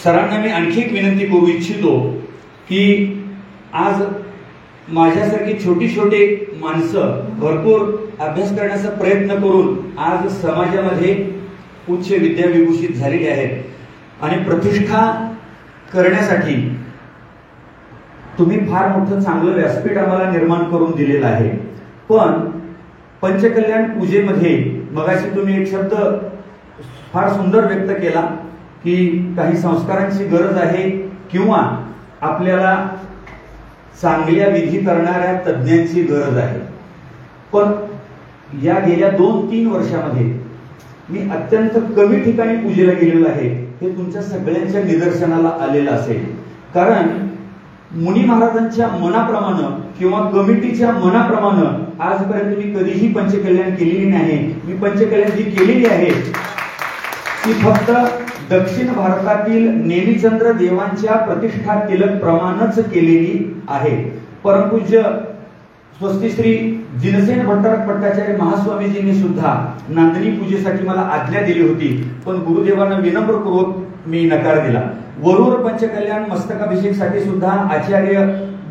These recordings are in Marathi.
सरांना मी आणखी एक विनंती करू इच्छितो की आज माझ्यासारखी छोटी माणसं भरपूर अभ्यास करण्याचा प्रयत्न करून आज समाजामध्ये उच्च विद्याविभूषित झालेली आहेत आणि प्रतिष्ठा करण्यासाठी तुम्ही फार मोठं चांगलं व्यासपीठ आम्हाला निर्माण करून दिलेलं आहे. पण पंचकल्याण पूजेमध्ये मगाशी तुम्ही एक शब्द फार सुंदर व्यक्त केला की काही संस्कारांची गरज आहे किंवा आपल्याला चांगल्या विधी करणाऱ्या तज्ञांची गरज आहे. पण या गेल्या 2-3 वर्षामध्ये मी अत्यंत कमी ठिकाणी पूजेला गेलेलो आहे. हे तुमच्या सगळ्यांच्या निदर्शनाला आलेलं असेल. कारण मुनी महाराजांच्या मनाप्रमाणे किंवा कमिटीच्या मनाप्रमाणे आजपर्यंत मी कधीही पंचकल्याण केलेली नाही. मी पंचकल्याण जी केलेली आहे ती फक्त दक्षिण भारतातील नेमिचंद्र देवांच्या प्रतिष्ठा तिलक प्रमाणच केलेली आहे. परमपूज्य स्वस्ती श्री जिनसेन भट्टाचार्य महास्वामीजींनी सुद्धा नांदणी पूजेसाठी मला आज्ञा दिली होती. पण गुरुदेवांना विनम्रपूर्वक मी नकार दिला. वरूर पंचकल्याण मस्तकाभिषेकसाठी सुद्धा आचार्य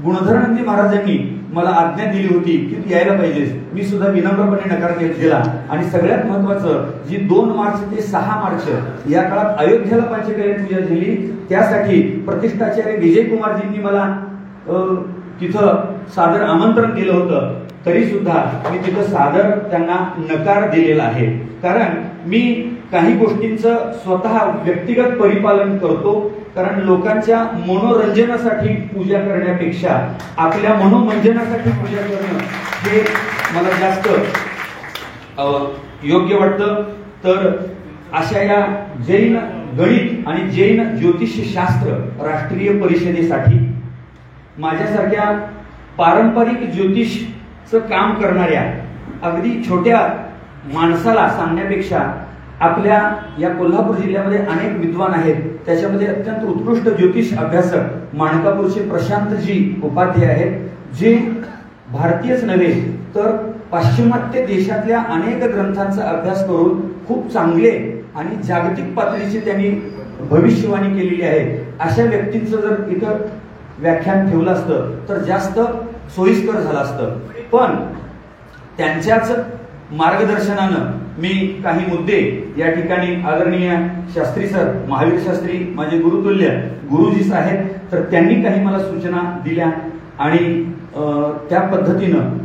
गुणधरानंदी महाराजांनी मला आज्ञा दिली होती की यायला पाहिजे. मी सुद्धा विनम्रपणे नकार दिला. आणि सगळ्यात महत्वाचं जी 2 मार्च ते 6 मार्च या काळात अयोध्येला पंचकल्याण पूजा झाली त्यासाठी प्रतिष्ठाचार्य विजय कुमारजींनी मला तिथं सादर आमंत्रण दिलं होतं. तरी सुद्धा मी तिथं सादर त्यांना नकार दिलेला आहे. कारण मी काही गोष्टींचं स्वतः व्यक्तिगत परिपालन करतो. कारण लोकांच्या मनोरंजनासाठी पूजा करण्यापेक्षा आपल्या मनोमंजनासाठी पूजा करणं हे मला जास्त योग्य वाटतं. तर अशा या जैन गणित आणि जैन ज्योतिषशास्त्र राष्ट्रीय परिषदेसाठी माझ्यासारख्या पारंपरिक ज्योतिषचं काम करणाऱ्या अगदी छोट्या माणसाला सांगण्यापेक्षा आपल्या या कोल्हापूर जिल्ह्यामध्ये अनेक विद्वान आहेत. त्याच्यामध्ये अत्यंत उत्कृष्ट ज्योतिष अभ्यासक माणकापूरचे प्रशांतजी उपाध्याय आहेत, जे भारतीयच नव्हे तर पाश्चिमात्य देशातल्या अनेक ग्रंथांचा अभ्यास करून खूप चांगले आणि जागतिक पातळीची त्यांनी भविष्यवाणी केलेली आहे. अशा व्यक्तींचं जर इथं व्याख्यान ठेवलं असतं तर जास्त सोयीस्कर झालं असतं. पण त्यांच्याच मार्गदर्शनानं मी काही मुद्दे या ठिकाणी आदरणीय शास्त्री सर महावीर शास्त्री माझे गुरुतुल्य गुरुजीच आहेत, तर त्यांनी काही मला सूचना दिल्या आणि त्या पद्धतीनं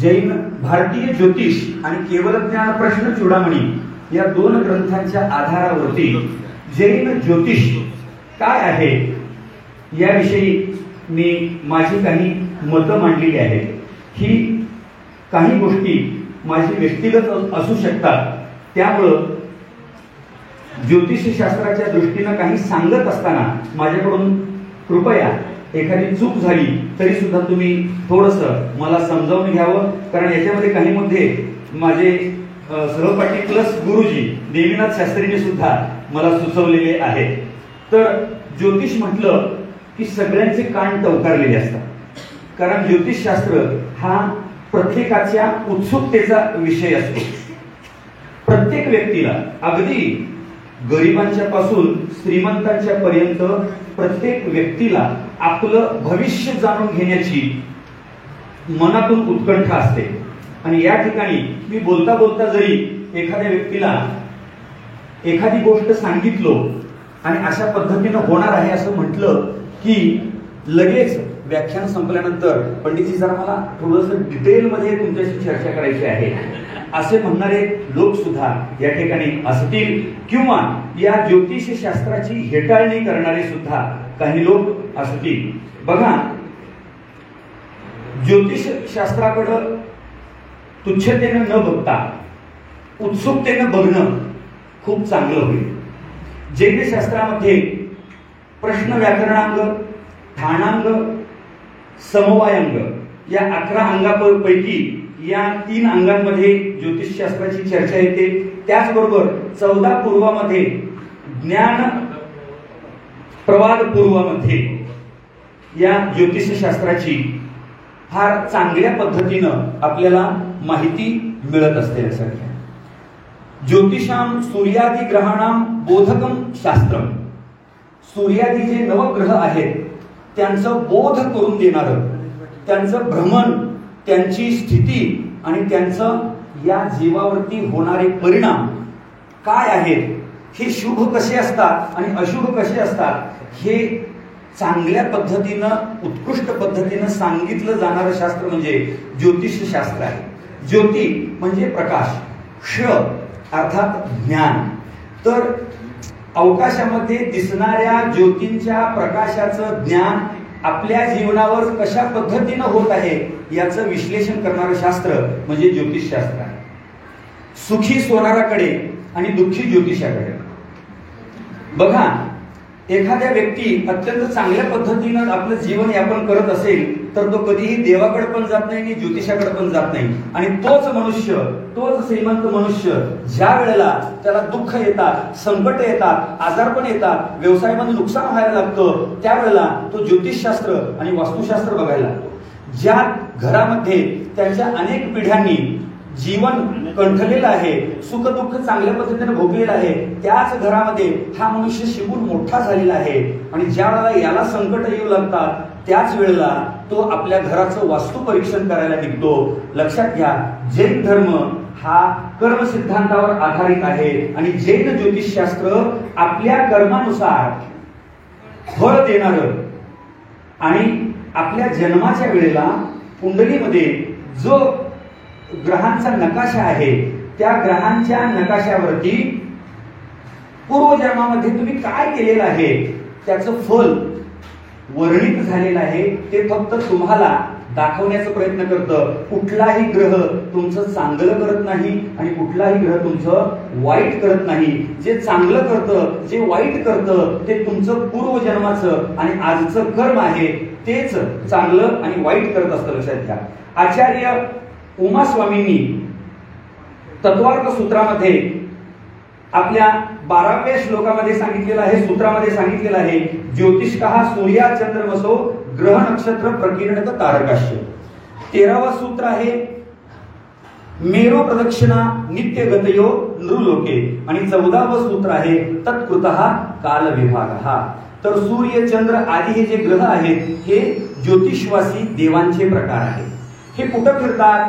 जैन भारतीय ज्योतिष आणि केवलज्ञान प्रश्न चूडामणी या 2 ग्रंथांच्या आधारावरती जैन ज्योतिष काय आहे याविषयी मी माझी काही मतं मांडलेली आहेत. ही काही गोष्टी माझी व्यक्तिगत असू शकतात. त्यामुळं ज्योतिषशास्त्राच्या दृष्टीनं काही सांगत असताना माझ्याकडून कृपया एखादी चूक झाली तरी सुद्धा तुम्ही थोडंसं मला समजावून घ्यावं. कारण याच्यामध्ये काही मुद्दे माझे सहपाठी प्लस गुरुजी देवीनाथ शास्त्रीने सुद्धा मला सुचवलेले आहेत. तर ज्योतिष म्हटलं की सगळ्यांचे कान टवकारलेले असतात. कारण ज्योतिषशास्त्र हा प्रत्येकाच्या उत्सुकतेचा विषय असतो. प्रत्येक व्यक्तीला अगदी गरिबांच्या पासून श्रीमंतांच्या पर्यंत प्रत्येक व्यक्तीला आपलं भविष्य जाणून घेण्याची मनातून उत्कंठा असते. आणि या ठिकाणी मी बोलता बोलता जरी एखाद्या व्यक्तीला एखादी गोष्ट सांगितलो आणि अशा पद्धतीनं होणार आहे असं म्हटलं की लगेच व्याख्यान संपल्यानंतर पंडितजी जरा मला थोडंसं डिटेलमध्ये तुमच्याशी चर्चा करायची आहे असे म्हणणारे लोक सुद्धा या ठिकाणी असतील किंवा या ज्योतिषशास्त्राची हेटाळणी करणारे सुद्धा काही लोक असतील. बघा, ज्योतिषशास्त्राकडं तुच्छतेनं न बघता उत्सुकतेनं बघणं खूप चांगलं होईल. जैनशास्त्रामध्ये प्रश्न व्याकरणांग, ठाणांग, समवायांग या 11 अंगापैकी या 3 अंगांमध्ये ज्योतिषशास्त्राची चर्चा येते. त्याचबरोबर 14 पूर्वामध्ये ज्ञान प्रवाद पूर्वामध्ये या ज्योतिषशास्त्राची फार चांगल्या पद्धतीनं आपल्याला माहिती मिळत असते. यासाठी ज्योतिषाम सूर्यादी ग्रहाणाम बोधकम शास्त्रम. सूर्यादी जे नवग्रह आहेत त्यांचं बोध करून देणारं, त्यांचं भ्रमण, त्यांची स्थिती आणि त्यांचं या जीवावरती होणारे परिणाम काय आहेत, हे शुभ कसे असतात आणि अशुभ कसे असतात हे चांगल्या पद्धतीनं, उत्कृष्ट पद्धतीनं सांगितलं जाणारं शास्त्र म्हणजे ज्योतिष शास्त्र आहे. ज्योती म्हणजे प्रकाश, क्ष अर्थात ज्ञान. तर अवकाशामध्ये दिसणाऱ्या ज्योतींच्या प्रकाशाचं ज्ञान आपल्या जीवनावर कशा पद्धतीनं होत आहे याचं विश्लेषण करणारं शास्त्र म्हणजे ज्योतिषशास्त्र आहे. सुखी सोनाराकडे आणि दुःखी ज्योतिषाकडे. बघा, एखाद्या व्यक्ती अत्यंत चांगल्या पद्धतीनं आपलं जीवन यापन करत असेल तर तो कधीही देवाकडे पण जात नाही आणि ज्योतिषाकडे पण जात नाही. आणि तोच मनुष्य, तोच श्रीमंत मनुष्य ज्या वेळेला त्याला दुःख येतात, संकट येतात, आजारपण येतात, व्यवसायामध्ये नुकसान व्हायला लागतं, त्यावेळेला तो ज्योतिषशास्त्र आणि वास्तुशास्त्र बघायला लागतो. ज्या घरामध्ये त्यांच्या अनेक पिढ्यांनी जीवन कंठलेलं आहे, सुख दुःख चांगल्या पद्धतीने भोगलेलं आहे, त्याच घरामध्ये हा मनुष्य शिकून मोठा झालेला आहे. आणि ज्या वेळेला याला संकट येऊ लागतात त्याच वेळेला तो आपल्या घराचं वास्तु परीक्षण करायला निघतो. लक्षात घ्या, जैन धर्म हा कर्म सिद्धांतावर आधारित आहे आणि जैन ज्योतिषशास्त्र आपल्या कर्मानुसार फळ देणार आणि आपल्या जन्माच्या वेळेला कुंडलीमध्ये जो ग्रहांचा नकाशा आहे त्या ग्रहांच्या नकाशावरती पूर्वजन्मामध्ये तुम्ही काय केलेलं आहे त्याचं फल वर्णित झालेलं आहे. ते फक्त तुम्हाला दाखवण्याचा प्रयत्न करतं. कुठलाही ग्रह तुमचं चांगलं करत नाही आणि कुठलाही ग्रह तुमचं वाईट करत नाही. जे चांगलं करतं, जे वाईट करतं ते तुमचं पूर्वजन्माचं आणि आजचं कर्म आहे, तेच चांगलं आणि वाईट करत असतं. लक्षात घ्या. आचार्य उमा स्वामींनी तत्वार्थ सूत्रामध्ये आपल्या 12व्या श्लोकामध्ये सांगितलेलं आहे, सूत्रामध्ये सांगितलेलं आहे, ज्योतिष्कः सूर्या चंद्रमसो ग्रह नक्षत्र प्रकीर्णक तारकाश्य. 13वं सूत्र आहे मेरू प्रदक्षिणा नित्य गतयो नृलोके आणि 14वं सूत्र आहे तत्कृतः काल विभागः. तर सूर्य, चंद्र आदी हे जे ग्रह आहेत हे ज्योतिषवासी देवांचे प्रकार आहेत. हे कुठं फिरतात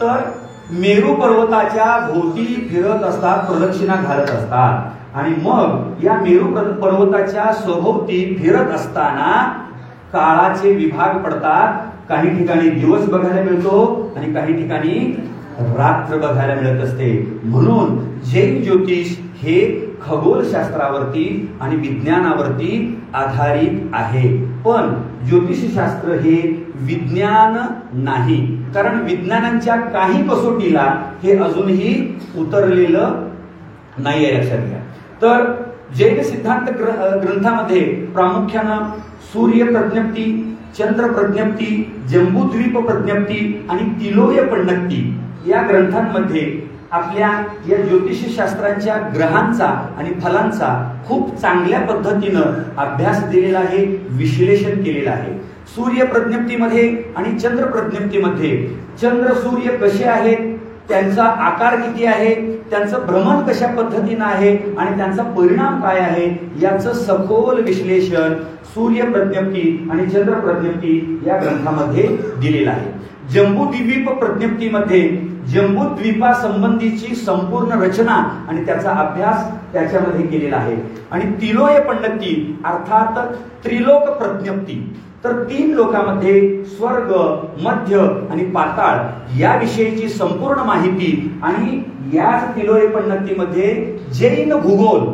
तर मेरू पर्वताच्या भोवती फिरत असतात, प्रदक्षिणा घालत असतात. आणि मग या मेरू पर्वताच्या सभोवती फिरत असताना काळाचे विभाग पडतात. काही ठिकाणी दिवस बघायला मिळतो आणि काही ठिकाणी रात्र बघायला मिळत असते. म्हणून जैन ज्योतिष हे खगोलशास्त्रावरती आणि विज्ञानावरती आधारित आहे. पण ज्योतिषशास्त्र हे विज्ञान नाही, कारण विज्ञानांच्या काही कसोटीला हे अजूनही उतरलेलं नाही आहे. लक्षात घ्या. तर जैन सिद्धांत ग्रंथामध्ये प्रामुख्यानं सूर्य प्रज्ञप्ती, चंद्र प्रज्ञप्ती, जम्बूद्वीप प्रज्ञप्ती आणि तिलोय पण्णक्ती या ग्रंथांमध्ये आपल्या या ज्योतिषशास्त्रांच्या ग्रहांचा आणि फलांचा खूप चांगल्या पद्धतीनं अभ्यास दिलेला आहे, विश्लेषण केलेलं आहे. सूर्य प्रज्ञप्तीमध्ये आणि चंद्र प्रज्ञप्तीमध्ये चंद्र सूर्य कसे आहेत, त्यांचा आकार किती आहे, त्यांचं भ्रमण कशा पद्धतीनं आहे आणि त्यांचा परिणाम काय आहे याचं सखोल विश्लेषण सूर्य प्रज्ञप्ती आणि चंद्र प्रज्ञप्ती या ग्रंथामध्ये दिलेलं आहे. जम्बूद्वीप प्रज्ञप्तीमध्ये जम्बूद्वीपासंबंधीची संपूर्ण रचना आणि त्याचा अभ्यास त्याच्यामध्ये केलेला आहे. आणि तिलोय पण्णक्ती अर्थात त्रिलोक प्रज्ञप्ती, तर 3 लोकांमध्ये स्वर्ग, मध्य आणि पाताळ याविषयीची संपूर्ण माहिती आणि याच तिलोय पण्णक्तीमध्ये जैन भूगोल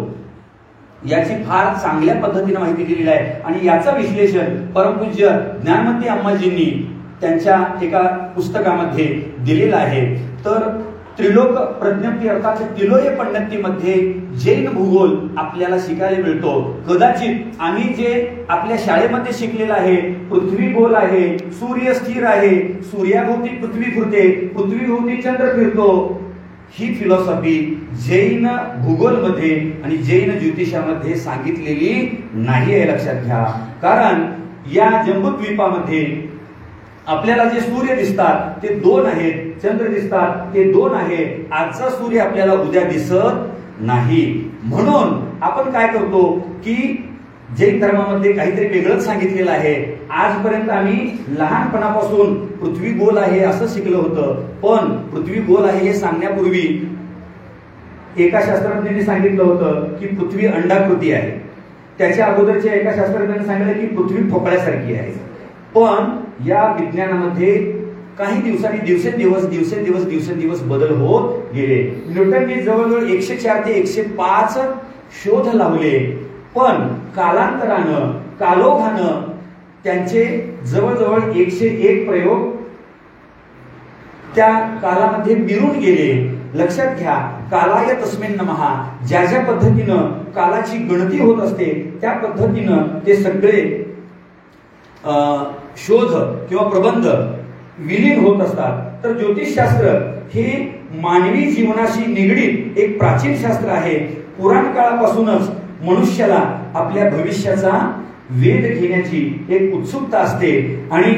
याची फार चांगल्या पद्धतीने माहिती दिलेली आहे. आणि याचं विश्लेषण परमपूज्य ज्ञानवंती अम्माजींनी त्यांच्या एका पुस्तकामध्ये दिलेलं आहे. तर त्रिलोक प्रज्ञप्ती अर्थात तिलोय पण्णक्तीमध्ये जैन भूगोल आपल्याला शिकायला मिळतो. कदाचित आम्ही जे आपल्या शाळेमध्ये शिकलेलं आहे, पृथ्वी गोल आहे, सूर्य स्थिर आहे, सूर्याभोवती पृथ्वी फिरते, पृथ्वीभोवती चंद्र फिरतो, ही फिलॉसॉफी जैन भूगोलमध्ये आणि जैन ज्योतिषामध्ये सांगितलेली नाही आहे. लक्षात घ्या. कारण या जम्बूद्वीपामध्ये आपल्याला जे सूर्य दिसतात ते 2 आहेत, चंद्र दिसतात ते 2 आहे. आजचा सूर्य आपल्याला उद्या दिसत नाही. म्हणून आपण काय करतो की जैन धर्मामध्ये काहीतरी वेगळंच सांगितलेलं आहे. आजपर्यंत आम्ही लहानपणापासून पृथ्वी गोल आहे असं शिकलं होतं, पण पृथ्वी गोल आहे हे सांगण्यापूर्वी एका शास्त्रज्ञांनी सांगितलं होतं की पृथ्वी अंडाकृती आहे. त्याच्या अगोदरच्या एका शास्त्रज्ञांनी सांगितलं की पृथ्वी ठोकळ्यासारखी आहे. पण या विज्ञानामध्ये काही दिवसांनी दिवसेंदिवस बदल होत गेले. न्यूटनने जवळजवळ 104 ते 105 शोध लावले, पण कालांतरानं कालोखानं त्यांचे जवळजवळ 101 प्रयोग त्या कालामध्ये मिरून गेले. लक्षात घ्या, कालाय तस्मिन् नमः, ज्या ज्या पद्धतीनं कालाची गणती होत असते त्या पद्धतीनं ते सगळे शोध किंवा प्रबंध विलीन होत असतात. तर ज्योतिषशास्त्र हे मानवी जीवनाशी निगडीत एक प्राचीन शास्त्र आहे. पुराण काळापासूनच मनुष्याला आपल्या भविष्याचा वेध घेण्याची एक उत्सुकता असते. आणि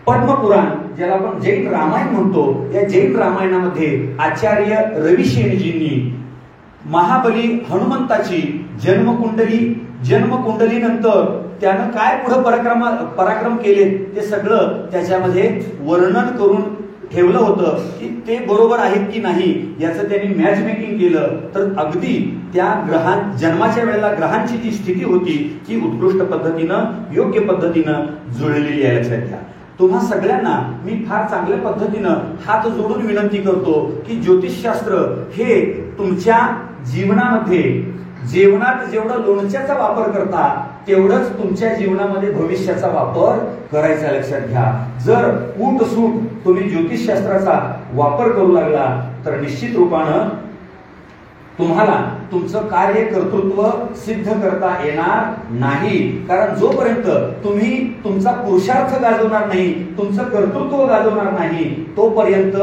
पद्मपुराण, ज्याला आपण जैन रामायण म्हणतो, या जैन रामायणामध्ये आचार्य रविशेनजींनी महाबली हनुमंताची जन्मकुंडली नंतर त्यानं काय पुढे पराक्रम केले ते सगळं त्याच्यामध्ये वर्णन करून ठेवलं होतं. की ते बरोबर आहेत की नाही याचं त्यांनी मॅच मेकिंग केलं, तर अगदी त्या जन्माच्या वेळेला ग्रहांची जी स्थिती होती ती उत्कृष्ट पद्धतीनं योग्य पद्धतीनं जुळलेली आहे. लक्षात घ्या. तुम्हा सगळ्यांना मी फार चांगल्या पद्धतीनं हात जोडून विनंती करतो की ज्योतिषशास्त्र हे तुमच्या जीवनामध्ये जेवणात जेवढं लोणच्याचा वापर करता तेवढंच तुमच्या जीवनामध्ये भविष्याचा वापर करायचा. लक्षात घ्या. जर उठसूट तुम्ही ज्योतिषशास्त्राचा वापर करू लागला तर निश्चित रूपानं तुम्हाला तुमचं कार्य कर्तृत्व सिद्ध करता येणार नाही. कारण जोपर्यंत तुम्ही तुमचा पुरुषार्थ गाजवणार नाही, तुमचं कर्तृत्व गाजवणार नाही, तोपर्यंत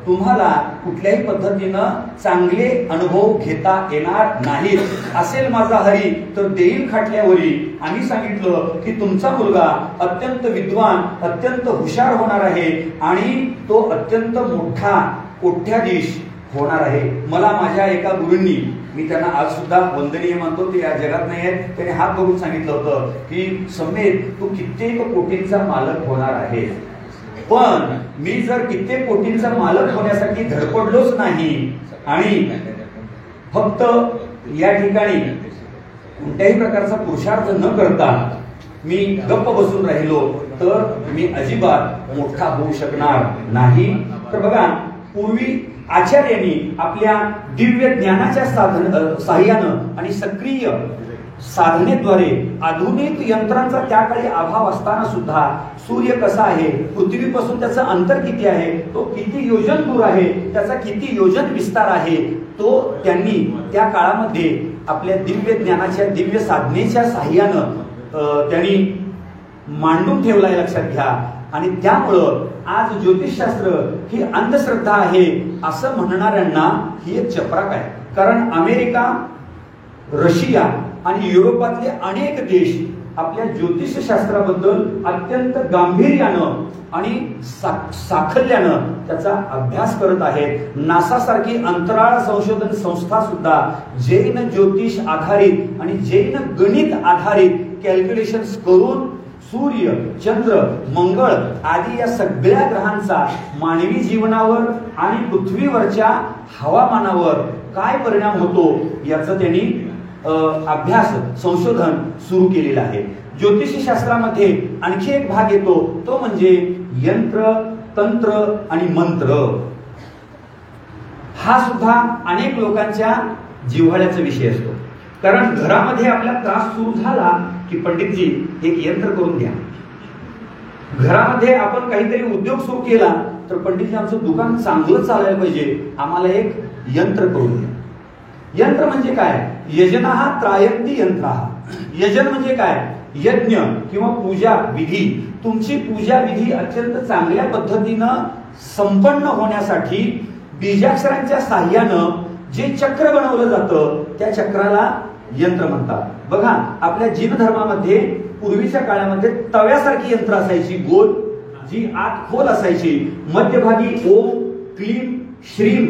तुम्हाला कुठल्याही पद्धतीनं चांगले अनुभव घेता येणार नाहीत. असेल माझा हरी तर देईल खाटल्यावरी. आम्ही सांगितलं की तुमचा मुलगा अत्यंत विद्वान, अत्यंत हुशार होणार आहे आणि तो अत्यंत मोठा कोट्याधीश होणार आहे. मला माझ्या एका गुरूंनी, मी त्यांना आज सुद्धा वंदनीय मानतो, ते या जगात नाही आहेत, त्याने हात बघून सांगितलं होतं की समेत तू कित्येक कोटींचा मालक होणार आहे. पण मी जर कित्येक कोटींचा मालक होण्यासाठी धडपडलोच नाही आणि फक्त या ठिकाणी कोणत्याही प्रकारचा पुरुषार्थ न करता मी गप्प बसून राहिलो तर मी अजिबात मोठा होऊ शकणार नाही. तर बघा, पूर्वी आचार्यांनी आपल्या दिव्य ज्ञानाच्या साह्यानं आणि सक्रिय साधनेद्वारे आधुनिक यंत्रांचा त्या काळी अभाव असताना सुद्धा सूर्य कसा आहे, पृथ्वीपासून त्याचं अंतर किती आहे, तो किती योजन दूर आहे, त्याचा किती योजन विस्तार आहे, तो त्यांनी त्या काळामध्ये आपल्या दिव्य ज्ञानाच्या दिव्य साधनेच्या साह्यानं त्यांनी मांडून ठेवलाय. लक्षात घ्या. आणि त्यामुळं आज ज्योतिषशास्त्र ही अंधश्रद्धा आहे असं म्हणणाऱ्यांना ही एक चपराक आहे. कारण अमेरिका, रशिया आणि युरोपातले अनेक देश आपल्या ज्योतिषशास्त्राबद्दल अत्यंत गांभीर्यानं आणि साखल्यानं त्याचा अभ्यास करत आहेत. नासा सारखी अंतराळ संशोधन संस्था सुद्धा जैन ज्योतिष आधारित आणि जैन गणित आधारित कॅल्क्युलेशन्स करून सूर्य, चंद्र, मंगळ आदी या सगळ्या ग्रहांचा मानवी जीवनावर आणि पृथ्वीवरच्या हवामानावर काय परिणाम होतो याचं त्यांनी अभ्यास संशोधन सुरू केलेलं आहे. ज्योतिषशास्त्रामध्ये आणखी एक भाग येतो, तो म्हणजे यंत्र, तंत्र आणि मंत्र. हा सुद्धा अनेक लोकांच्या जिव्हाळ्याचा विषय असतो. कारण घरामध्ये आपला त्रास सुरू झाला की पंडितजी एक यंत्र करून द्या. घरामध्ये आपण काहीतरी उद्योग सुरू केला तर पंडितजी आमचं दुकान चांगलं चालायला पाहिजे, आम्हाला एक यंत्र करून द्या. यंत्र म्हणजे काय? यजनः त्रायन्ति यंत्रः. यजन म्हणजे काय? यज्ञ किंवा पूजा विधी. तुमची पूजा विधी अत्यंत चांगल्या पद्धतीनं संपन्न होण्यासाठी बीजाक्षरांच्या साह्यानं जे चक्र बनवलं जातं त्या चक्राला यंत्र म्हणतात. बघा, आपल्या जीन धर्मामध्ये पूर्वीच्या काळामध्ये तव्यासारखी यंत्र असायची, गोल, जी आत खोल असायची. मध्यभागी ओम, क्लीम, श्रीम,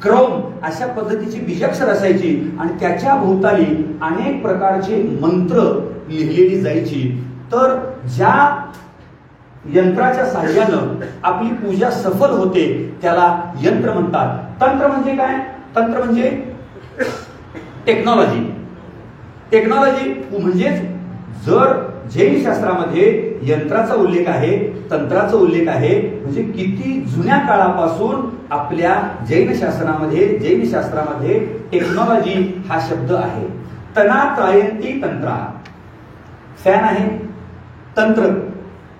क्रौम अशा पद्धतीची बीजाक्षर असायची आणि त्याच्या भोवताली अनेक प्रकारचे मंत्र लिहिलेली जायची. तर ज्या यंत्राच्या साहाय्यानं आपली पूजा सफल होते त्याला यंत्र म्हणतात. तंत्र म्हणजे काय? तंत्र म्हणजे टेक्नॉलॉजी. टेक्नॉलॉजी म्हणजेच जर जैन शास्त्रामध्ये यंत्राचा उल्लेख आहे, तंत्राचा उल्लेख आहे, म्हणजे किती जुन्या काळापासून आपल्या जैन शास्त्रामध्ये टेक्नॉलॉजी हा शब्द आहे. तना त्रायंती तंत्रा. फॅन आहे, तंत्र.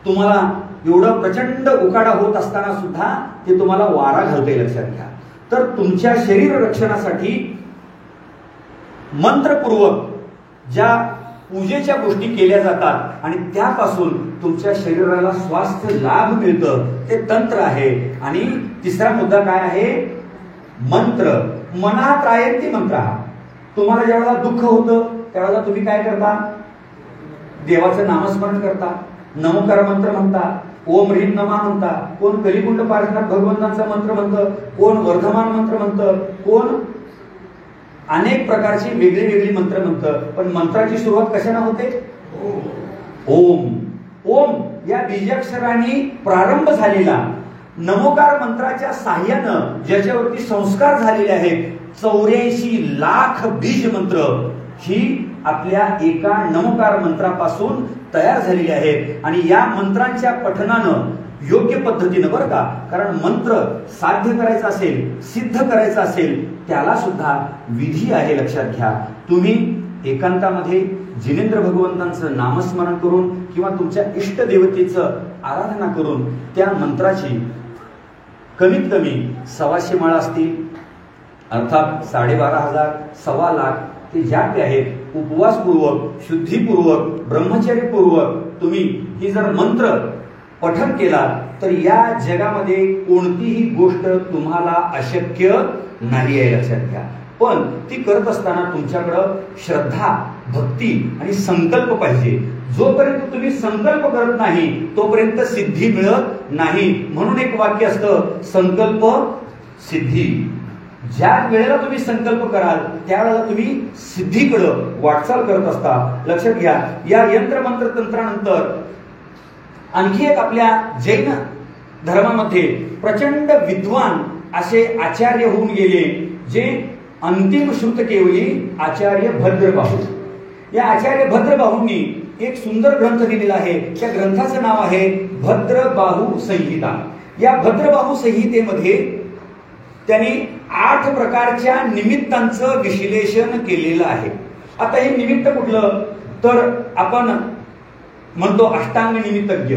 तुम्हाला एवढं प्रचंड उकाडा होत असताना सुद्धा ते तुम्हाला वारा घालते, लक्षात घ्या. तर तुमच्या शरीर रक्षणासाठी मंत्रपूर्वक ज्या पूजेच्या गोष्टी केल्या जातात आणि त्यापासून तुमच्या शरीराला स्वास्थ्य लाभ मिळतं, ते तंत्र आहे. आणि तिसरा मुद्दा काय आहे? मंत्र. मना त्रायंती मंत्र. तुम्हाला ज्यावेळेला दुःख होतं त्यावेळेला तुम्ही काय करता? देवाचं नामस्मरण करता, नमोकार मंत्र म्हणता, ओम ह्रीम नमा म्हणता, कोण कलिकुंड पार्श्वनाथ भगवंतांचा मंत्र म्हणतं, कोण वर्धमान मंत्र म्हणतं, कोण अनेक प्रकारची वेगळी वेगळी मंत्र म्हणतं. पण मंत्राची सुरुवात कशाने होते? ओम. ओम या बीजाक्षराने प्रारंभ झालेला नमोकार मंत्राच्या साह्यानं ज्याच्यावरती संस्कार झालेले आहेत 84 लाख बीज मंत्र ही आपल्या एका नमोकार मंत्रापासून तयार झालेली आहेत. आणि या मंत्रांच्या पठनानं योग्य पद्धतीनं, बरं का, कारण मंत्र साध्य करायचा असेल, सिद्ध करायचा असेल, त्याला सुद्धा विधी आहे, लक्षात घ्या. तुम्ही एकांतामध्ये जिनेंद्र भगवंतांचं नामस्मरण करून किंवा तुमच्या इष्ट देवतेचं आराधना करून त्या मंत्राची कमीत कमी 125 माळा असतील, अर्थात 12,500, 1,00,000 ते ज्या आहेत, उपवासपूर्वक, शुद्धीपूर्वक, ब्रह्मचर्यपूर्वक तुम्ही ही जर मंत्र पठन केला तर या जगामध्ये कोणतीही गोष्ट तुम्हाला अशक्य नाही आहे, लक्षात घ्या. पण ती करत असताना तुमच्याकडं श्रद्धा, भक्ती आणि संकल्प पाहिजे. जोपर्यंत तुम्ही संकल्प करत नाही तोपर्यंत सिद्धी मिळत नाही. म्हणून एक वाक्य असतं, संकल्प सिद्धी. ज्या वेळेला तुम्ही संकल्प कराल त्यावेळेला तुम्ही सिद्धीकडे वाटचाल करत असता, लक्षात घ्या. या यंत्र मंत्र तंत्रानंतर आणखी एक आपल्या जैन धर्मामध्ये प्रचंड विद्वान असे आचार्य होऊन गेले, जे अंतिम श्रुत केवली आचार्य भद्रबाहू. या आचार्य भद्रबाहूंनी एक सुंदर ग्रंथ लिहिलेला आहे. त्या ग्रंथाचं नाव आहे भद्रबाहू संहिता. या भद्रबाहू संहितेमध्ये त्यांनी 8 प्रकारच्या निमित्तांचं विश्लेषण केलेलं आहे. आता हे निमित्त कुठलं? तर आपण म्हणतो अष्टांग निमित्तज्ञ.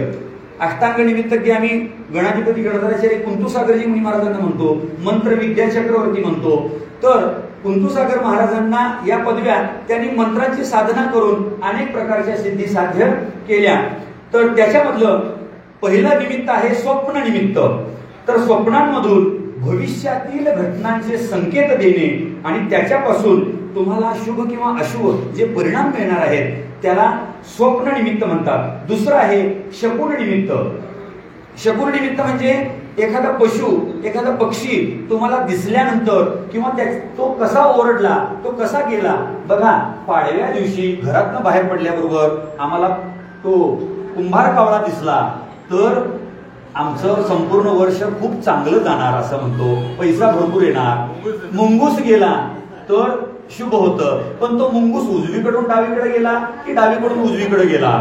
अष्टांग निमित्तज्ञ आम्ही गणाधिपती गणधराचार्य कुंतुसागरजी मुनी महाराजांना म्हणतो, मंत्र विद्या चक्रवर्ती म्हणतो. तर कुंतुसागर महाराजांना या पदव्या त्यांनी मंत्रांची साधना करून अनेक प्रकारच्या सिद्धी साध्य केल्या. तर त्याच्यामधलं पहिलं निमित्त आहे स्वप्न निमित्त. तर स्वप्नांमधून भविष्यातील घटनांचे संकेत देणे आणि त्याच्यापासून तुम्हाला शुभ किंवा अशुभ जे परिणाम मिळणार आहेत त्याला स्वप्न निमित्त म्हणतात. दुसरं आहे शकुन निमित्त. शकुन निमित्त म्हणजे एखादा पशु, एखादा पक्षी तुम्हाला दिसल्यानंतर किंवा तो कसा ओरडला, तो कसा गेला. बघा, पाडव्या दिवशी घरातनं बाहेर पडल्याबरोबर आम्हाला तो कुंभार कावळा दिसला तर आमचं संपूर्ण वर्ष खूप चांगलं जाणार असं म्हणतो, पैसा भरपूर येणार. मुंगूस गेला तर शुभ होतं, पण तो मुंगूस उजवीकडून डावीकडे गेला की डावीकडून उजवीकडे गेला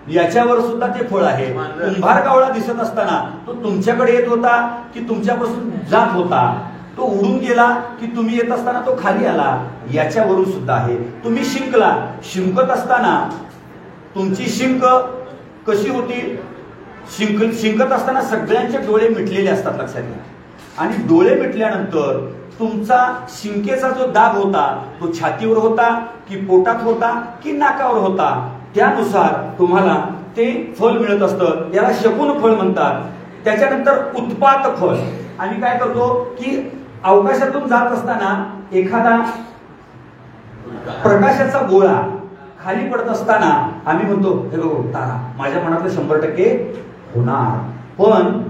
याच्यावर सुद्धा ते फळ आहे. कुंभार कावळा दिसत असताना तो तुमच्याकडे येत होता की तुमच्यापासून जात होता, तो उडून गेला की तुम्ही येत असताना तो खाली आला याच्यावरून सुद्धा आहे. तुम्ही शिंकला, शिंकत असताना तुमची शिंक कशी होती? शिंकत असताना सगळ्यांचे डोळे मिटलेले असतात, लक्षात घ्या. आणि डोळे मिटल्यानंतर तुमचा शिंकेचा जो दाब होता तो छातीवर होता की पोटात होता की नाकावर होता, त्यानुसार तुम्हाला ते फळ मिळत असतं. याला शकुन फळ म्हणतात. त्याच्यानंतर उत्पात फळ. आम्ही काय करतो की अवकाशातून जात असताना एखादा प्रकाशाचा गोळा खाली पडत असताना आम्ही म्हणतो हे बघ तारा, माझ्या मनातलं 100% होणार. पण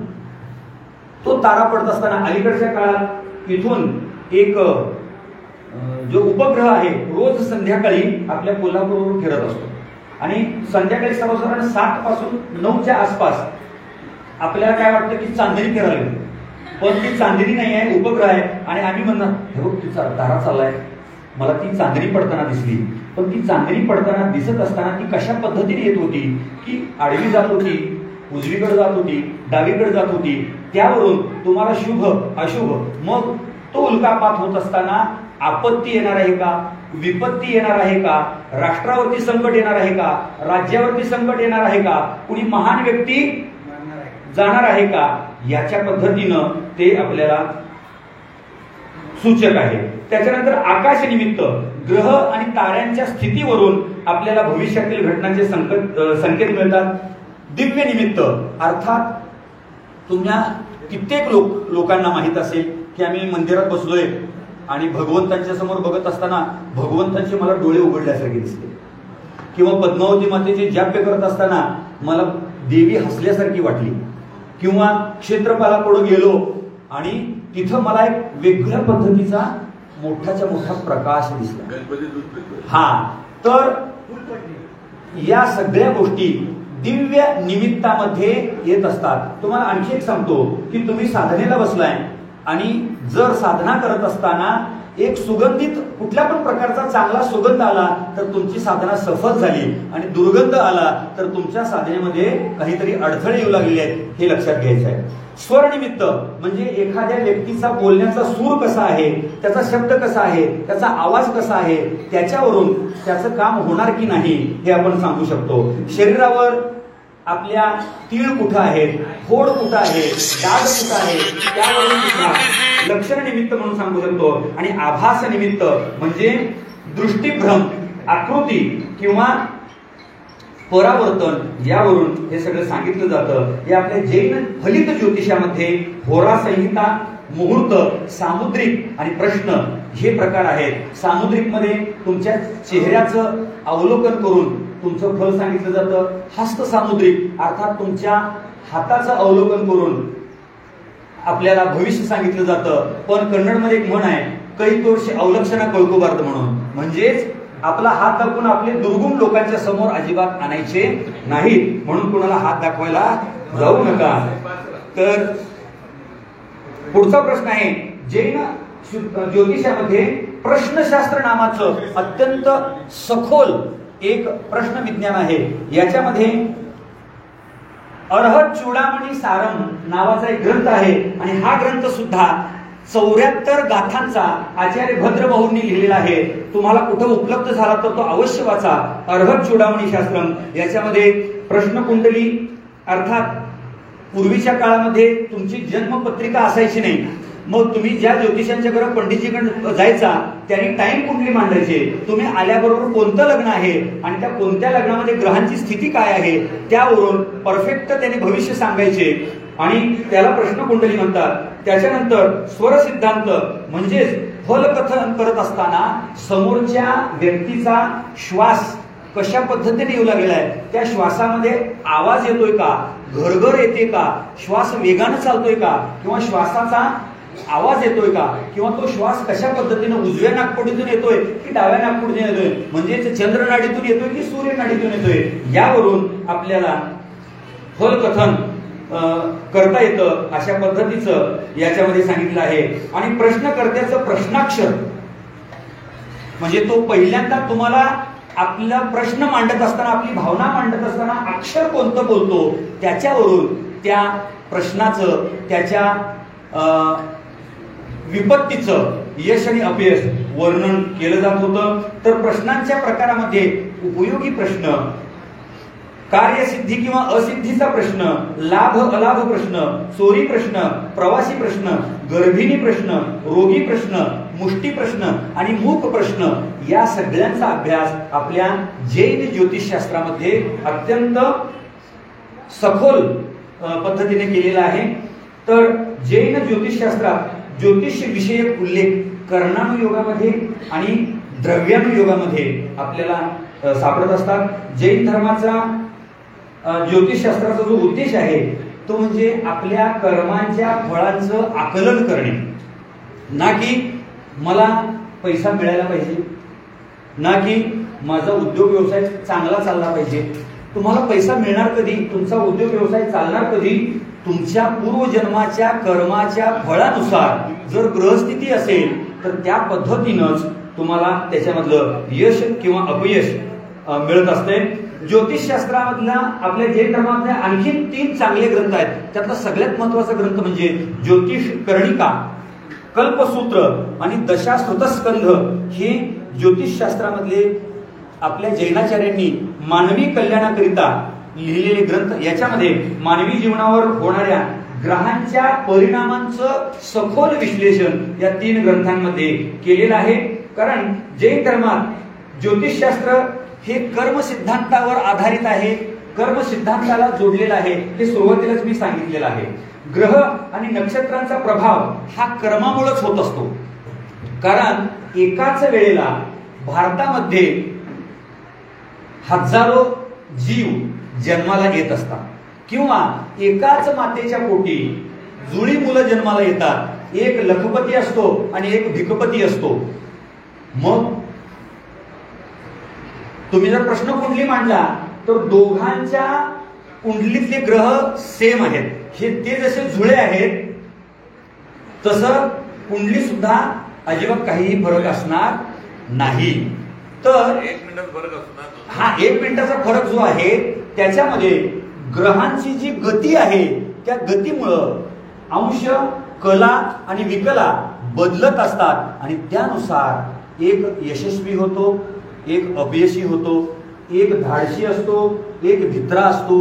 तो तारा पडत असताना अलीकडच्या काळात इथून एक जो उपग्रह आहे रोज संध्याकाळी आपल्या कोल्हापूरवरून फिरत असतो आणि संध्याकाळी सर्वसाधारण 7 पासून 9च्या आसपास आपल्याला काय वाटतं की चांदणी फिरायला, पण ती चांदणी नाही आहे, उपग्रह आहे. आणि आम्ही म्हणणार हे बघ तिचा तारा चाललाय, मला ती चांदणी पडताना दिसली. पण ती चांदणी पडताना दिसत असताना ती कशा पद्धतीने येत होती की आडवी जात होती, उजवीकडे जात होती, डावीकडे जात होती. त्यावरून तुम्हाला शुभ अशुभ, मग तो उल्कापात होत असताना आपत्ती येणार आहे का, विपत्ती येणार आहे का, राष्ट्रावरती संकट येणार आहे का, राज्यावरती संकट येणार आहे का, कुणी महान व्यक्ती जाणार आहे का, याच्या पद्धतीनं ते आपल्याला सूचक आहे. त्याच्यानंतर आकाश निमित्त ग्रह आणि ताऱ्यांच्या स्थितीवरून आपल्याला भविष्यातील घटनांचे संकेत मिळतात. दिव्य निमित्त अर्थात तुम्हाला कित्येक लोकांना माहित असेल की आम्ही मंदिरात बसलोय आणि भगवंतांच्या समोर बघत असताना भगवंतांचे मला डोळे उघडल्यासारखे दिसले, किंवा पद्मावती मातेचे जाप्य करत असताना मला देवी हसल्यासारखी वाटली, किंवा क्षेत्रपालाकडे गेलो आणि तिथं मला एक वेगळ्या पद्धतीचा मोठाच्या मोठा प्रकाश दिसला. हा, तर या सगळ्या गोष्टी दिव्य निमित्तामध्ये येत असतात. तुम्हाला आणखी एक सांगतो की तुम्ही साधनेला बसलाय आणि जर साधना करत असताना एक सुगंधित कुठल्या पण प्रकारचा चांगला सुगंध आला तर तुमची साधना सफल झाली, आणि दुर्गंध आला तर तुमच्या साधनेमध्ये काहीतरी अडथळे येऊ लागलेले आहेत, हे लक्षात घ्यायचं आहे. स्वरनिमित्त म्हणजे एखाद्या व्यक्तीचा बोलण्याचा सूर कसा आहे, त्याचा शब्द कसा आहे, त्याचा आवाज कसा आहे, त्याच्यावरून त्याचं काम होणार की नाही हे आपण सांगू शकतो. शरीरावर आपल्या तीळ कुठं आहेत, फोड कुठं आहे, डाग कुठं आहे, त्यावरून सुद्धा लक्षण निमित्त म्हणून सांगू शकतो. आणि आभास निमित्त म्हणजे दृष्टीभ्रम, आकृती किंवा परावर्तन, यावरून हे सगळं सांगितलं जातं. हे आपल्या जैन फलित ज्योतिषामध्ये होरा संहिता, मुहूर्त, सामुद्रिक आणि प्रश्न हे प्रकार आहेत. सामुद्रिक मध्ये तुमच्या चेहऱ्याचं अवलोकन करून तुमचं फल सांगितलं जातं. हस्त सामुद्रिक अर्थात तुमच्या हाताचं अवलोकन करून आपल्याला भविष्य सांगितलं जातं. पण कन्नडमध्ये एक म्हण आहे, कै तोडशी अवलक्षणा कळकोबार्द म्हणून, म्हणजेच आपला हात दाखवून आपले दुर्गुण लोकांच्या समोर अजिबात आणायचे नाही, म्हणून कोणाला हात दाखवायला जाऊ नका. तर पुढचा प्रश्न आहे, जैन ज्योतिषामध्ये प्रश्नशास्त्र नावाचं अत्यंत सखोल एक प्रश्न विज्ञान आहे. याच्यामध्ये अर्हत चूडामणी सारम नावाचा एक ग्रंथ आहे, आणि हा ग्रंथ सुद्धा 74 गाथांचा आचार्य भद्रबाहूंनी लिहिलेला आहे. तुम्हाला कुठं उपलब्ध झाला तर तो अवश्य वाचा. अर्हत चूडामणी शास्त्रम, याच्यामध्ये प्रश्नकुंडली अर्थात पूर्वीच्या काळामध्ये तुमची जन्मपत्रिका असायची नाही, मग तुम्ही ज्या ज्योतिषांच्या घरात पंडितजीकडे जायचा त्यांनी टाइम कुंडली मांडायचे. तुम्ही आल्याबरोबर कोणतं लग्न आहे आणि त्या कोणत्या लग्नामध्ये ग्रहांची स्थिती काय आहे त्यावरून परफेक्ट त्यांनी भविष्य सांगायचे, आणि त्याला प्रश्नकुंडली म्हणतात. त्याच्यानंतर स्वर सिद्धांत म्हणजेच फलकथन करत असताना समोरच्या व्यक्तीचा श्वास कशा पद्धतीने येऊ लागलेला आहे, त्या श्वासामध्ये आवाज येतोय का, घरघर येते का, श्वास वेगानं चालतोय का, किंवा श्वासाचा आवाज येतोय का, किंवा तो श्वास कशा पद्धतीने उजव्या नाकपुडीतून येतोय की डाव्या नाकपुडीतून येतोय, म्हणजे चंद्रनाडीतून येतोय की सूर्यनाडीतून येतोय, यावरून आपल्याला फलकथन करता येतं. अशा पद्धतीचं याच्यामध्ये सांगितलं आहे. आणि प्रश्नकर्त्याचं प्रश्नाक्षर म्हणजे तो पहिल्यांदा तुम्हाला आपला प्रश्न मांडत असताना, आपली भावना मांडत असताना अक्षर कोणतं बोलतो त्याच्यावरून त्या प्रश्नाचं, त्याच्या विपत्तीचं यश आणि अपयश वर्णन केलं जात होतं. तर प्रश्नांच्या प्रकारामध्ये उपयोगी प्रश्न, कार्यसिद्धी किंवा असिद्धीचा प्रश्न, लाभ अलाभ प्रश्न, चोरी प्रश्न, प्रवासी प्रश्न, गर्भिणी प्रश्न, रोगी प्रश्न, मुष्टी प्रश्न आणि मूक प्रश्न, या सगळ्यांचा अभ्यास आपल्या जैन ज्योतिषशास्त्रामध्ये अत्यंत सखोल पद्धतीने केलेला आहे. तर जैन ज्योतिषशास्त्रात ज्योतिष विषयक उल्लेख कर्णानुयोगामध्ये आणि द्रव्यानुयोगामध्ये आपल्याला सापडत असतात. जैन धर्माचा ज्योतिषशास्त्राचा जो उद्देश आहे तो म्हणजे आपल्या कर्मांच्या फळांचं आकलन करणे. ना की मला पैसा मिळायला पाहिजे, ना की माझा उद्योग व्यवसाय चांगला चालला पाहिजे. तुम्हाला पैसा मिळणार कधी, तुमचा उद्योग व्यवसाय चालणार कधी? तुमच्या पूर्वजन्माच्या कर्माच्या फळानुसार जर ग्रहस्थिती असेल तर त्या पद्धतीनंच तुम्हाला त्याच्यामधलं यश किंवा अपयश मिळत असते. ज्योतिषशास्त्रामधल्या आपल्या जैन धर्मातल्या आणखी 3 चांगले ग्रंथ आहेत. त्यातला सगळ्यात महत्वाचा ग्रंथ म्हणजे ज्योतिष कर्णिका, कल्पसूत्र आणि दशाश्रुतस्कंध हे ज्योतिषशास्त्रामधले आपल्या जैनाचार्यांनी मानवी कल्याणाकरिता लिहिलेले ग्रंथ. याच्यामध्ये मानवी जीवनावर होणाऱ्या ग्रहांच्या परिणामांचं सखोल विश्लेषण या 3 ग्रंथांमध्ये केलेलं आहे. कारण जैन धर्मात ज्योतिषशास्त्र हे कर्म सिद्धांतावर आधारित आहे, कर्म सिद्धांताला जोडलेलं आहे. हे सुरुवातीलाच मी सांगितलेलं आहे. ग्रह आणि नक्षत्रांचा प्रभाव हा कर्मामुळेच होत असतो. कारण एकाच वेळेला भारतामध्ये हजारो जीव जन्माला येत असतात किंवा एकाच मातेच्या पोटी जुळी मुलं जन्माला येतात. एक लखपती असतो आणि एक भिकपती असतो. मग तुम्ही जर प्रश्न कुंडली मांडला तर दोघांच्या कुंडलीतले ग्रह सेम आहेत. हे ते जसे जुळे आहेत तसं कुंडली सुद्धा अजिबात काहीही फरक असणार नाही. तर 1 मिनिटाचा फरक असणार. हा 1 मिनिटाचा फरक जो आहे त्याच्यामध्ये ग्रहांची जी गती आहे त्या गतीमुळं अंश, कला आणि विकला बदलत असतात आणि त्यानुसार एक यशस्वी होतो, एक अपयशी होतो, एक धाडशी असतो, एक भित्रा असतो,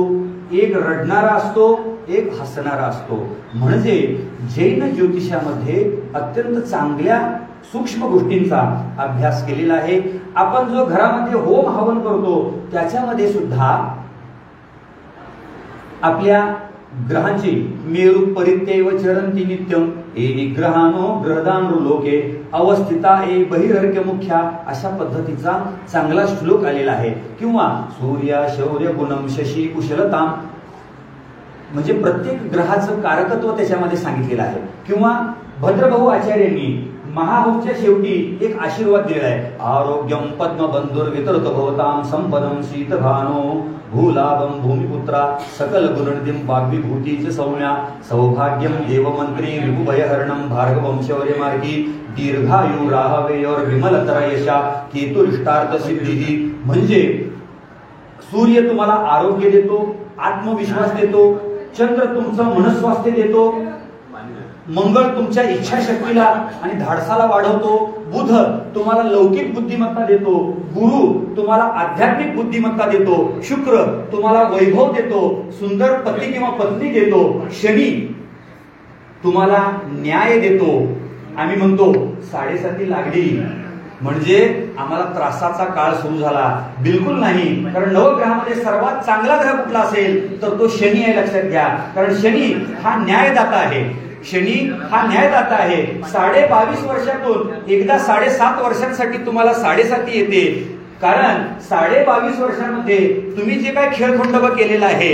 एक रडणारा असतो, एक हसणारा असतो. म्हणजे जैन ज्योतिषामध्ये अत्यंत चांगल्या सूक्ष्म गोष्टींचा अभ्यास केलेला आहे. आपण जो घरामध्ये होम हवन करतो त्याच्यामध्ये सुद्धा आपल्या ग्रहांची मेरु परित्यैव चरंती नित्यम ए निग्रहानो ग्रहदान लोके अवस्थिता ए बहिर्हर्क्य मुख्या अशा पद्धतीचा चांगला श्लोक आलेला आहे. किंवा सूर्य शौर्य गुणम शशी कुशलताम म्हणजे प्रत्येक ग्रहाचं कारकत्व त्याच्यामध्ये सांगितलेलं आहे. किंवा भद्रभाऊ आचार्यांनी महाहोमच्या शेवटी एक आशीर्वाद दिलेला आहे. आरोग्यम पद्मबंधुर वितरत भवताम संपदम शीतभानो भूलाभम भूमिपुत्रा सकल गुणनिधिम वाग्विभूतीच सौम्या सौभाग्यम देवमंत्री विभुभयहरणम भार्गवम शौर्यमार्गी दीर्घायु राहावे और विमलतर यशा केतुरिष्टार्थ सिद्धी. म्हणजे सूर्य तुम्हाला आरोग्य देतो, आत्मविश्वास देतो, चंद्र तुमचं मनस्वास्थ्य देतो, मंगळ तुमच्या इच्छाशक्तीला आणि धाडसाला वाढवतो, बुध तुम्हाला लौकिक बुद्धिमत्ता देतो, गुरु तुम्हाला आध्यात्मिक बुद्धिमत्ता देतो, शुक्र तुम्हाला वैभव देतो, सुंदर पती किंवा पत्नी देतो, शनी तुम्हाला न्याय देतो. आम्ही म्हणतो 7:30 लागली म्हणजे आम्हाला त्रासाचा काळ सुरू झाला. बिलकुल नाही. कारण नवग्रहामध्ये सर्वात चांगला ग्रह कुठला असेल तर तो शनी आहे, लक्षात घ्या. कारण शनी हा न्यायदाता आहे. शनी हा न्यायदाता आहे. 22.5 वर्षातून एकदा 7.5 वर्षांसाठी तुम्हाला 7.5 येते. कारण 22.5 वर्षांमध्ये तुम्ही जे काय खेळखंडोबा केलेला आहे,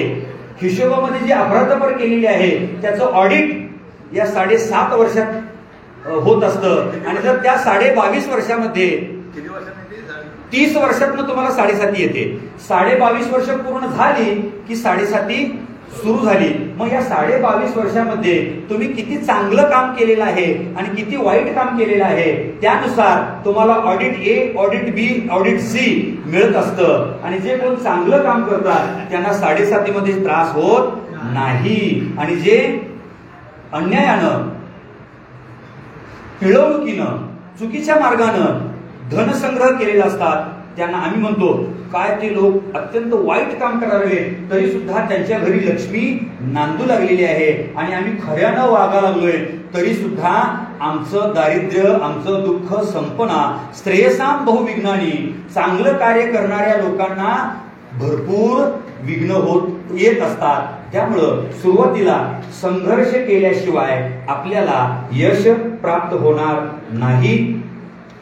हिशोबामध्ये जी अफरातफर केलेली आहे त्याचं ऑडिट या 7.5 वर्षात होत असतं. आणि जर त्या 22.5 वर्षामध्ये 30 वर्षातनं तुम्हाला 7.5 येते. 22.5 वर्ष पूर्ण झाली की 7.5 सुरू झाली. मग या 22.5 वर्षामध्ये तुम्ही किती चांगलं काम केलेलं आहे आणि किती वाईट काम केलेलं आहे त्यानुसार तुम्हाला ऑडिट ए, ऑडिट बी, ऑडिट सी मिळत असतं. आणि जे कोण चांगलं काम करतात त्यांना 7.5 मध्ये त्रास होत नाही. आणि जे अन्यायानं, पिळवणुकीनं, चुकीच्या मार्गानं धनसंग्रह केलेला असतात त्यांना आम्ही म्हणतो काय ते लोक अत्यंत वाईट काम करावे तरी सुद्धा त्यांच्या घरी लक्ष्मी नांदू लागलेली आहे. आणि आम्ही खऱ्यानं वागा लागलोय तरी सुद्धा आमचं दारिद्र्य, आमचं दुःख संपना. श्रेयसाम बहुविघ्नानी. चांगलं कार्य करणाऱ्या लोकांना भरपूर विघ्न होत येत असतात. त्यामुळं सुरुवातीला संघर्ष केल्याशिवाय आपल्याला यश प्राप्त होणार नाही.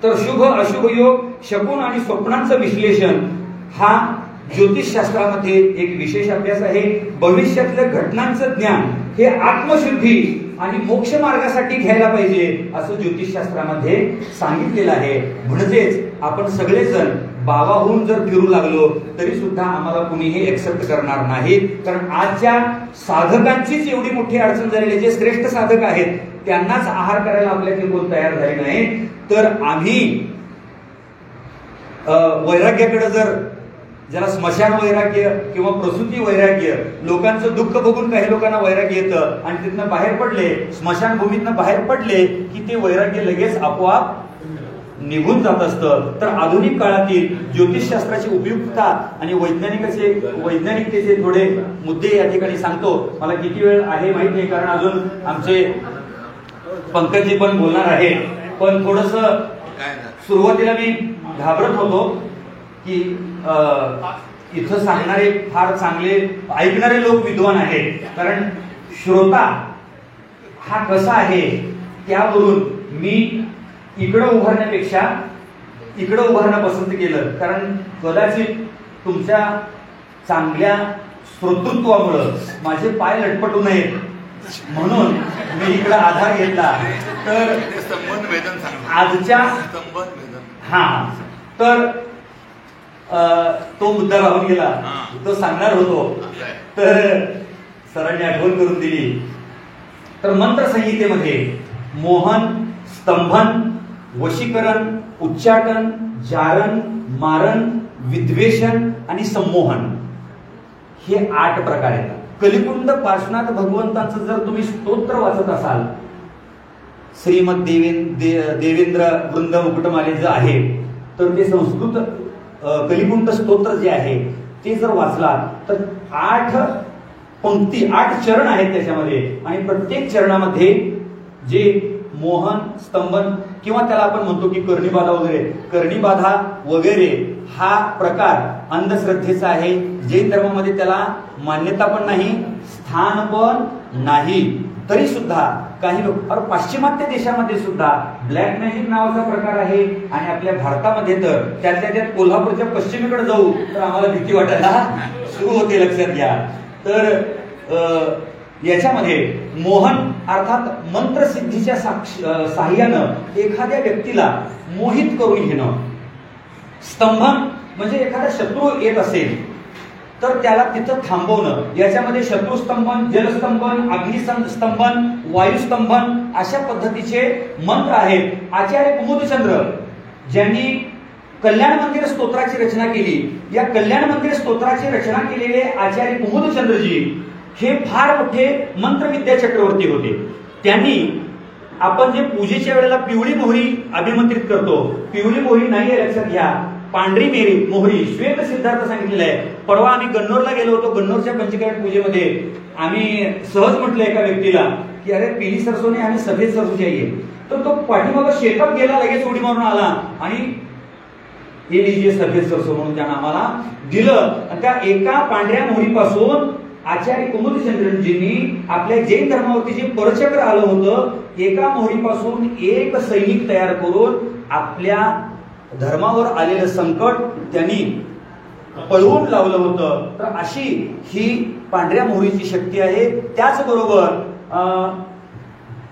तर शुभ अशुभ योग, शकुन आणि स्वप्नांचं विश्लेषण हा ज्योतिषशास्त्रामध्ये एक विशेष अभ्यास आहे. भविष्यातल्या घटनांचं ज्ञान हे आत्मशुद्धी आणि मोक्ष मार्गासाठी घ्यायला पाहिजे असं ज्योतिषशास्त्रामध्ये सांगितलेलं आहे. म्हणजेच आपण सगळेजण बाबाहून जर फिरू लागलो तरी सुद्धा आम्हाला कुणीही एक्सेप्ट करणार नाही. कारण आजच्या साधकांचीच एवढी मोठी अडचण झालेली, जे श्रेष्ठ साधक आहेत त्यांनाच आहार करायला आपल्याकडे कोण तयार झाले नाही. तर आम्ही वैराग्याकडे जर, ज्याला स्मशान वैराग्य किंवा प्रसूती वैराग्य, लोकांचं दुःख बघून काही लोकांना वैराग्य येतं आणि तिथनं बाहेर पडले, स्मशानभूमीतनं बाहेर पडले की ते वैराग्य लगेच आपोआप निघून जात असतं. तर आधुनिक काळातील ज्योतिषशास्त्राची उपयुक्तता आणि वैज्ञानिकतेचे थोडे मुद्दे या ठिकाणी सांगतो. मला किती वेळ आहे माहित नाही, कारण अजून आमचे पंकजी पण बोलणार आहे. पण थोडस सुरुवातीला मी घाबरत होतो की इथं सांगणारे फार चांगले, ऐकणारे लोक विद्वान आहेत. कारण श्रोता हा कसा आहे त्यावरून मी इकडं उभारण्यापेक्षा इकडं उभारणं पसंत केलं. कारण कदाचित तुमच्या चांगल्या श्रोतृत्वामुळं माझे पाय लटपटू नयेत म्हणून मी इकडं आधार घेतला. तर आजच्या तर तो मुद्दा राहून गेला, तो सांगणार होतो तर सरांनी आठवण करून दिली. तर मंत्रसंहितेमध्ये मोहन, स्तंभन, वशीकरण, उच्चाटन, जारण, मारण, विद्वेषण आणि संमोहन हे 8 प्रकार आहेत. कलिकुंड पार्श्वनाथ भगवंतांचं जर तुम्ही स्तोत्र वाचत असाल, श्रीमद देवेंद्र वृंद मुकुटमाले जे आहे, तर ते संस्कृत कलिकुंड स्तोत्र जे आहे ते जर वाचला तर 8 पंक्ती, 8 चरण आहेत त्याच्यामध्ये. आणि प्रत्येक चरणामध्ये जे मोहन, स्तंभन किंवा त्याला आपण म्हणतो की कर्णीबाधा वगैरे हा प्रकार अंधश्रद्धेचा आहे. जैन धर्मामध्ये त्याला मान्यता पण नाही, स्थान पण नाही. तरी सुद्धा काही लोक, पाश्चिमात्य देशामध्ये सुद्धा ब्लॅक मॅजिक नावाचा प्रकार आहे. आणि आपल्या भारतामध्ये तर त्यात कोल्हापूरच्या पश्चिमेकडे जाऊ तर आम्हाला भीती वाटायला सुरू होते, लक्षात घ्या. तर याच्यामध्ये मोहन अर्थात मंत्रसिद्धीच्या साह्यानं एखाद्या व्यक्तीला मोहित करून घेणं. स्तंभन म्हणजे एखादा शत्रू येत असेल तर त्याला तिथं थांबवणं. याच्यामध्ये शत्रुस्तंभन, जलस्तंभन, अग्निस्तंभन, वायुस्तंभन अशा पद्धतीचे मंत्र आहेत. आचार्य कुमुदचंद्र ज्यांनी कल्याण मंदिर स्तोत्राची रचना केली, या कल्याण मंदिर स्तोत्राची रचना केलेले आचार्य कुमुदचंद्रजी हे फार मोठे मंत्रविद्या चक्रवर्ती होते. त्यांनी आपण जे पूजेच्या वेळेला पिवळी मोहरी अभिमंत्रित करतो, पिवळी मोहरी नाही आहे लक्षात घ्या, पांढरी मोहरी, श्वेत सिद्धार्थ सांगितलेलं आहे. परवा आम्ही गन्नोरला गेलो होतो. गन्नोरच्या पंचकर्म पूजेमध्ये आम्ही सहज म्हटलं एका व्यक्तीला की अरे पीली सरसो ने आम्ही सफेद सरसो चाहिए. तर तो पाठीमागं शेतात गेला, लगेच उडी मारून आला आणि हे लीजिए सफेद सरसो म्हणून त्यानं आम्हाला दिलं. त्या एका पांढऱ्या मोहरीपासून आचार्य कुमुदचंद्रजींनी आपल्या जैन धर्मावरती जे परचक्र आलं होतं, एका मोहरीपासून एक सैनिक तयार करून आपल्या धर्मावर आलेलं संकट त्यांनी पळवून लावलं होतं. तर अशी ही पांढऱ्या मोहरीची शक्ती आहे. त्याचबरोबर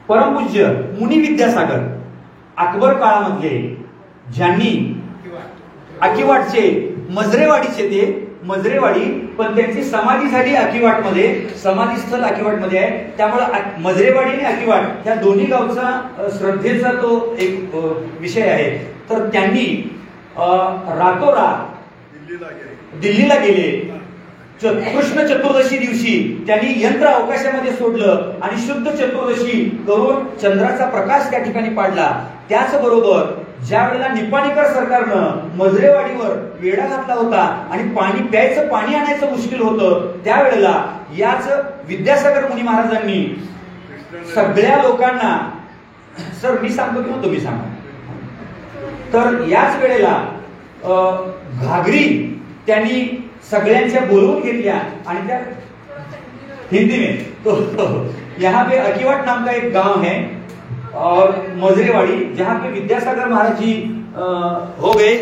परमपूज्य मुनी विद्यासागर अकबर काळामधले, ज्यांनी अकिवाटचे मजरेवाडी पण त्यांची समाधी झाली अकिवाटमध्ये, समाधीस्थळ अकिवाटमध्ये आहे. त्यामुळे मजरेवाडी आणि अकिवाट ह्या दोन्ही गावचा श्रद्धेचा तो एक विषय आहे. तर त्यांनी रातोरात दिल्लीला गेले. कृष्ण चतुर्दशी दिवशी त्यांनी यंत्र अवकाशामध्ये सोडलं आणि शुद्ध चतुर्दशी करून चंद्राचा प्रकाश त्या ठिकाणी पाडला. त्याचबरोबर ज्या वेळेला निपाणीकर सरकारनं मजरेवाडीवर वेढा घातला होता आणि पाणी आणायचं मुश्किल होतं, त्यावेळेला याच विद्यासागर मुनी महाराजांनी सगळ्या लोकांना, सर मी सांगतो किंवा तुम्ही सांगा, तर याच वेळेला घागरी त्यांनी सगळ्यांच्या बोलवून घेतल्या आणि त्या हिंदी में तो यहाँ पे अकीवाट नाम का एक गांव है और मजरेवाड़ी, जहाँ पे विद्यासागर महाराज जी हो गए.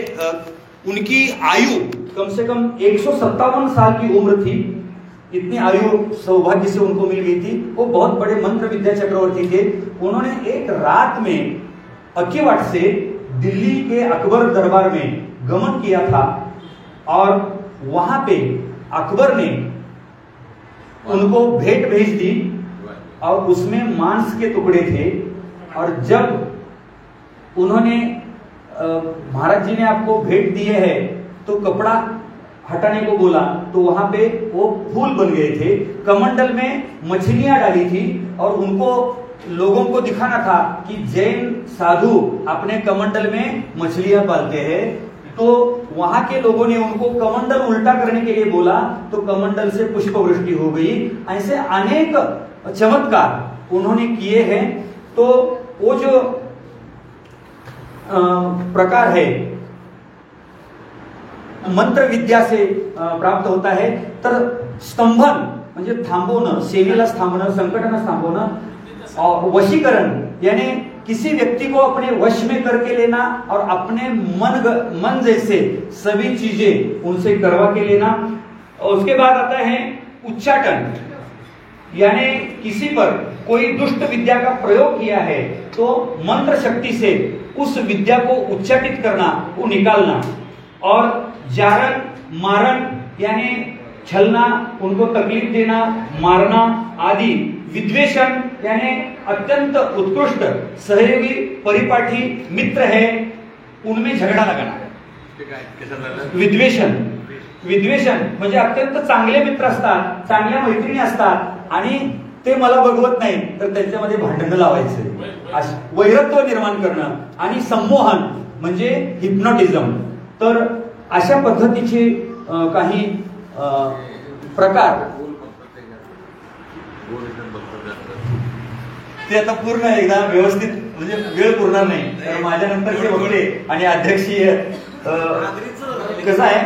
उनकी आयु कम से कम 157 साल की उम्र थी. इतनी आयु सौभाग्य से उनको मिल गई थी। वो बहुत बड़े मंत्र विद्या चक्रवर्ती थे। उन्होंने एक रात में अकीवाट से दिल्ली के अकबर दरबार में गमन किया था और वहां पे अकबर ने उनको भेंट भेज दी और उसमें मांस के टुकड़े थे। और जब उन्होंने महाराज जी ने आपको भेंट दिए है तो कपड़ा हटाने को बोला तो वहां पे वो फूल बन गए थे। कमंडल में मछलियां डाली थी और उनको लोगों को दिखाना था कि जैन साधु अपने कमंडल में मछलियां पालते हैं। तो वहां के लोगों ने उनको कमंडल उल्टा करने के लिए बोला तो कमंडल से पुष्पवृष्टि हो गई। ऐसे अनेक चमत्कार उन्होंने किए हैं। तो वो जो प्रकार है मंत्र विद्या से प्राप्त होता है। तर स्तंभन म्हणजे थांबवणं, सेनेला थांबवणं, संकटांना थांबवणं, और वशीकरण यानी किसी व्यक्ति को अपने वश में करके लेना और अपने मन जैसे सभी चीजें उनसे करवा के लेना। और उसके बाद आता है उच्चाटन, यानी किसी पर कोई दुष्ट विद्या का प्रयोग किया है तो मंत्र शक्ति से उस विद्या को उच्चाटित करना, वो निकालना। और जारण मारण यानी छलना, उनको तकलीफ देना, मारना आदि। विद्वेषण यानी अत्यंत उत्कृष्ट सहयोगी परिपाठी मित्र है उनमें झगडा लगाना। विद्वेषण म्हणजे अत्यंत चांगले मित्र असतात, चांगल्या मैत्रिणी असतात आणि ते मला बघवत नाही तर त्यांच्यामध्ये भांडणं लावायचं, वैरत्व निर्माण करणं। आणि संमोहन म्हणजे हिप्नोटिझम। तर अशा पद्धतीचे काही प्रकार ते आता पूर्ण एकदा व्यवस्थित म्हणजे वेळ पुरणार नाही तर माझ्यानंतरचे वगैरे आणि अध्यक्षीय कसं आहे